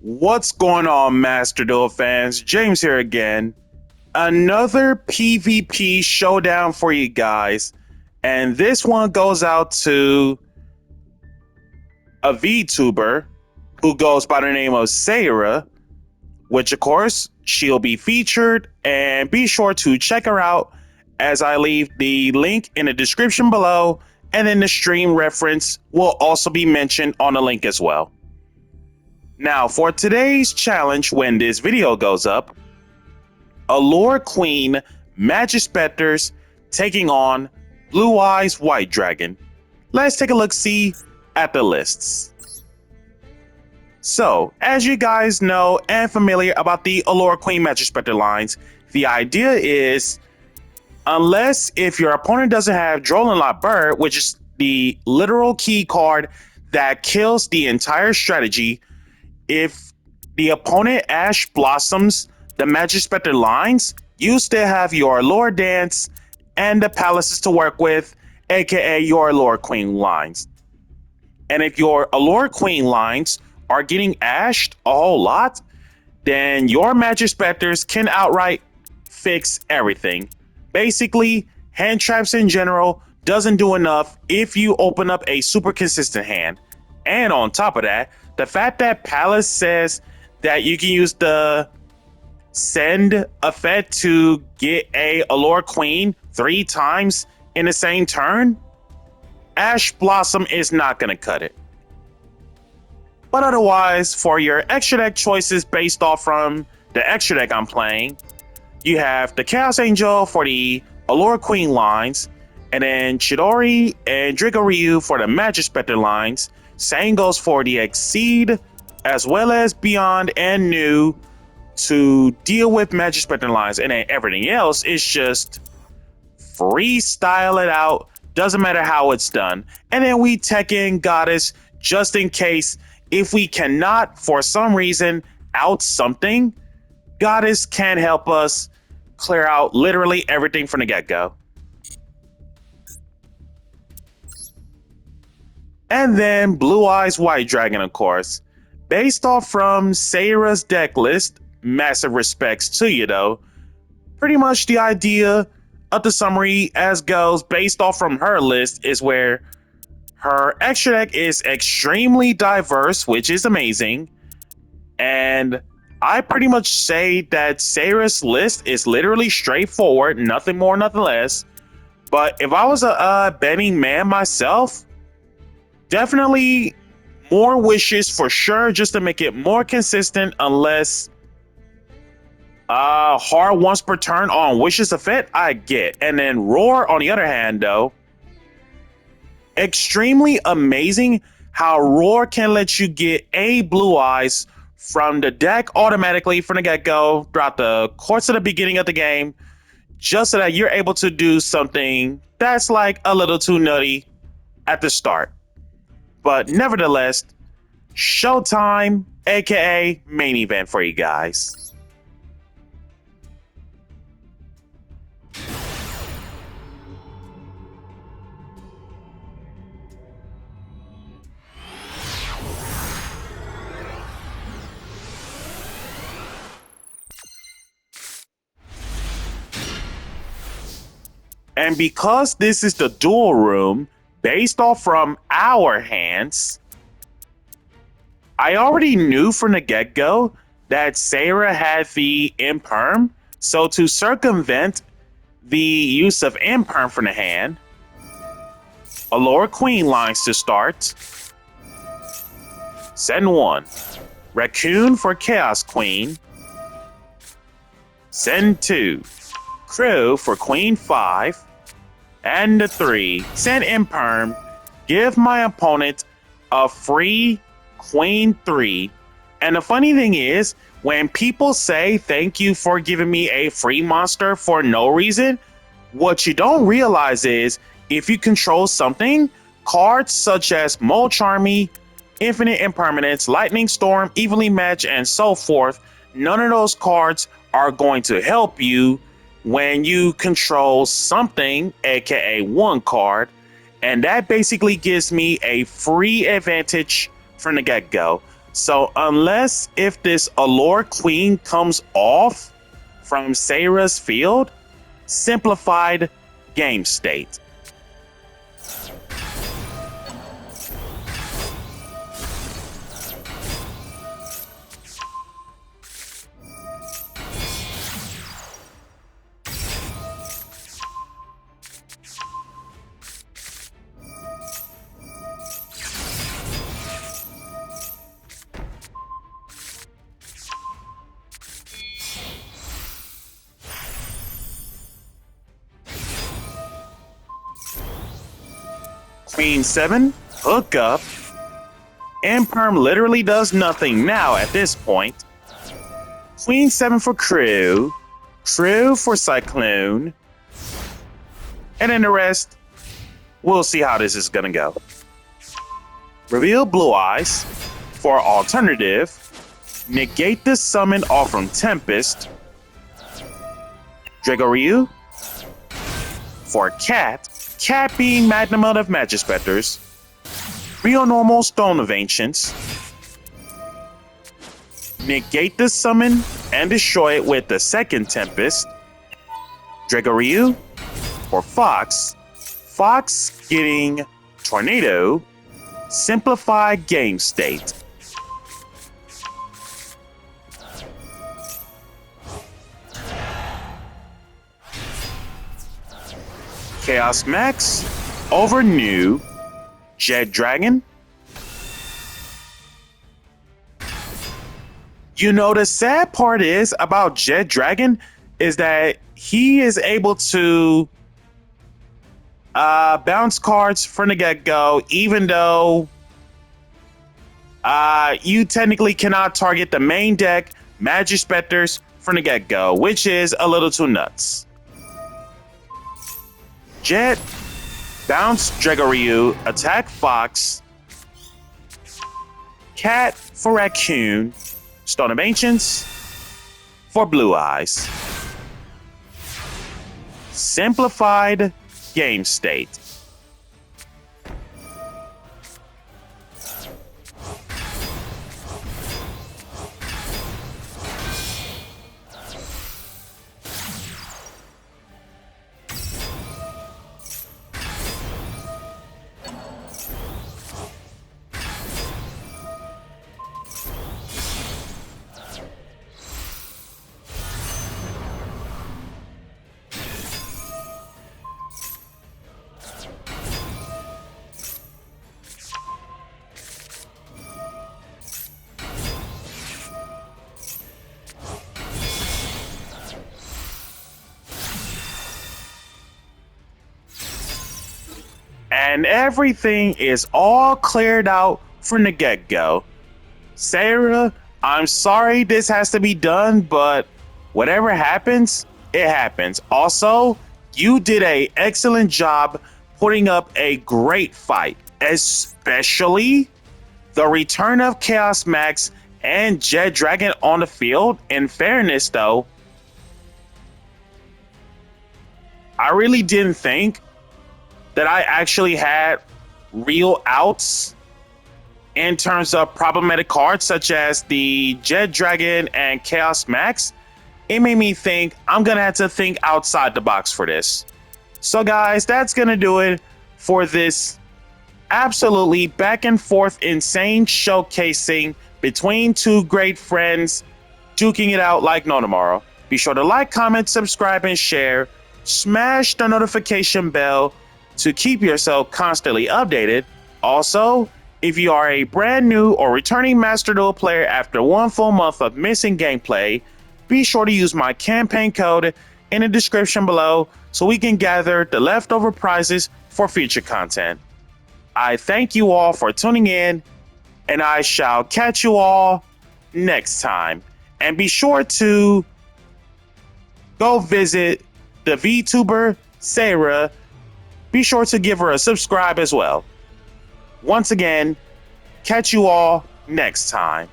What's going on, Master Duel fans? James here again. Another PvP showdown for you guys. And this one goes out to a VTuber who goes by the name of Sarah, which of course she'll be featured. And be sure to check her out as I leave the link in the description below. And then the stream reference will also be mentioned on the link as well. Now, for today's challenge, when this video goes up, Allure Queen Majespecters taking on Blue Eyes White Dragon. Let's take a look-see at the lists. So, as you guys know and familiar about the Allure Queen Majespecter lines, the idea is, unless if your opponent doesn't have Droll Lot Bird, which is the literal key card that kills the entire strategy, if the opponent Ash Blossoms the Majespecter lines, you still have your Allure Dance and the Palaces to work with, aka your Allure Queen lines. And if your Allure Queen lines are getting ashed a whole lot, then your Majespecters can outright fix everything. Basically, hand traps in general doesn't do enough if you open up a super consistent hand. And on top of that, the fact that Palace says that you can use the send effect to get a Allure Queen 3 times in the same turn, Ash Blossom is not going to cut it. But otherwise, for your extra deck choices based off from the extra deck I'm playing, you have the Chaos Angel for the Allure Queen lines, and then Chidori and Draco Ryu for the Majespecter lines. Same goes for the Exceed, as well as Beyond and New to deal with Majespecter lines. And then everything else is just freestyle it out. Doesn't matter how it's done. And then we tech in Goddess just in case if we cannot, for some reason, out something, Goddess can help us clear out literally everything from the get-go. And then Blue Eyes White Dragon, of course. Based off from Sarah's deck list, massive respects to you though. Pretty much the idea of the summary as goes based off from her list is where her extra deck is extremely diverse, which is amazing. And I pretty much say that Sarah's list is literally straightforward, nothing more, nothing less. But if I was a betting man myself, definitely more wishes for sure, just to make it more consistent, unless hard once per turn on wishes effect, I get. And then Roar on the other hand though, extremely amazing how Roar can let you get a Blue Eyes from the deck automatically from the get-go throughout the course of the beginning of the game, just so that you're able to do something that's like a little too nutty at the start. But nevertheless, showtime, aka main event for you guys. And because this is the duel room, based off from our hands, I already knew from the get-go that Sarah had the Imperm. So to circumvent the use of Imperm from the hand, Allure Queen lines to start. Send 1. Raccoon for Chaos Queen. Send 2. Crow for Queen 5. And the 3, send Imperm, give my opponent a free Queen 3. And the funny thing is, when people say thank you for giving me a free monster for no reason, what you don't realize is, if you control something, cards such as Mole Charmy, Infinite Impermanence, Lightning Storm, Evenly Match, and so forth, none of those cards are going to help you when you control something, aka 1 card, and that basically gives me a free advantage from the get-go. So unless if this Allure Queen comes off from Sarah's field, simplified game state. Queen 7, hook up. Imperm literally does nothing now at this point. Queen 7 for Crew. Crew for Cyclone. And then the rest, we'll see how this is gonna go. Reveal Blue Eyes for alternative. Negate the summon off from Tempest. Dragoryu for Cat. Cat being Magnum of Majespecters. Real Normal Stone of Ancients. Negate the summon and destroy it with the second Tempest. Dragoryu for Fox. Fox getting Tornado. Simplify game state. Chaos Max over New. Jet Dragon. You know, the sad part is about Jet Dragon is that he is able to bounce cards from the get-go, even though you technically cannot target the main deck Majespecters from the get-go, which is a little too nuts. Jet, bounce Dragoryu, attack Fox, Cat for Raccoon, Stone of Ancients for Blue Eyes. Simplified game state. And everything is all cleared out from the get-go. Sarah, I'm sorry this has to be done, but whatever happens, it happens. Also, you did an excellent job putting up a great fight, especially the return of Chaos Max and Jet Dragon on the field. In fairness, though, I really didn't think that I actually had real outs in terms of problematic cards such as the Jet Dragon and Chaos Max. It made me think I'm gonna have to think outside the box for this. So guys, that's gonna do it for this absolutely back and forth insane showcasing between two great friends duking it out like no tomorrow. Be sure to like, comment, subscribe, and share. Smash the notification bell to keep yourself constantly updated. Also, if you are a brand new or returning Master Duel player after one full month of missing gameplay, be sure to use my campaign code in the description below so we can gather the leftover prizes for future content. I thank you all for tuning in, and I shall catch you all next time. And be sure to go visit the VTuber Sarah. Be sure to give her a subscribe as well. Once again, catch you all next time.